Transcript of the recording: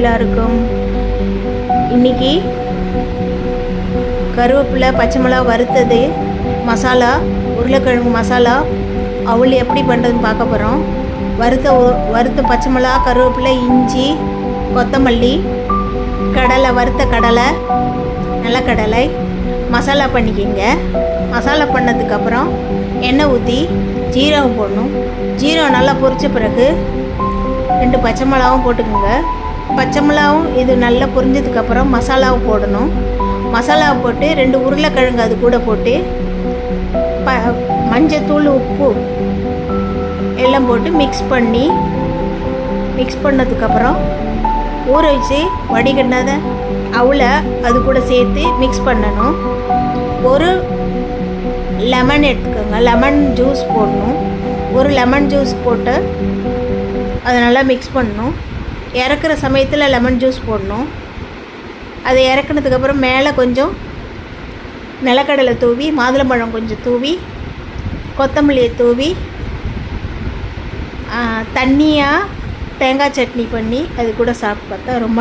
எல்லாருக்கும். இன்றைக்கி கருவேப்பிலை பச்சை மிளகா வறுத்தது மசாலா, உருளைக்கிழங்கு மசாலா அவள் எப்படி பண்ணுறதுன்னு பார்க்க போகிறோம். வறுத்த பச்சை மிளகா, கருவேப்பிலை, இஞ்சி, கொத்தமல்லி, கடலை, வறுத்த கடலை, நிலக்கடலை மசாலா பண்ணிக்கிங்க. மசாலா பண்ணதுக்கப்புறம் எண்ணெய் ஊற்றி ஜீரகம் போடணும். ஜீரகம் நல்லா பொரித்த பிறகு 2 பச்சை மிளகாவும் போட்டுக்கோங்க. பச்சை மிளகாவும் இது நல்லா பொரிஞ்சதுக்கப்புறம் மசாலாவும் போடணும். மசாலாவை போட்டு 2 உருளைக்கிழங்கு அது கூட போட்டு மஞ்சத்தூள், உப்பு எல்லாம் போட்டு மிக்ஸ் பண்ணதுக்கப்புறம் ஊற வச்சு வடிகட்டினதை அவளை அது கூட சேர்த்து மிக்ஸ் பண்ணணும். ஒரு லெமன் எடுத்துக்கோங்க, லெமன் ஜூஸ் போடணும். ஒரு லெமன் ஜூஸ் போட்டு அதை நல்லா மிக்ஸ் பண்ணணும். இறக்குற சமயத்தில் லெமன் ஜூஸ் போடணும். அதை இறக்குனதுக்கப்புறம் மேலே கொஞ்சம் நிலக்கடலை தூவி, மாதுளம்பழம் கொஞ்சம் தூவி, கொத்தமல்லியை தூவி தண்ணியாக தேங்காய் சட்னி பண்ணி அது கூட சாப்பிட்டு பார்த்தா ரொம்ப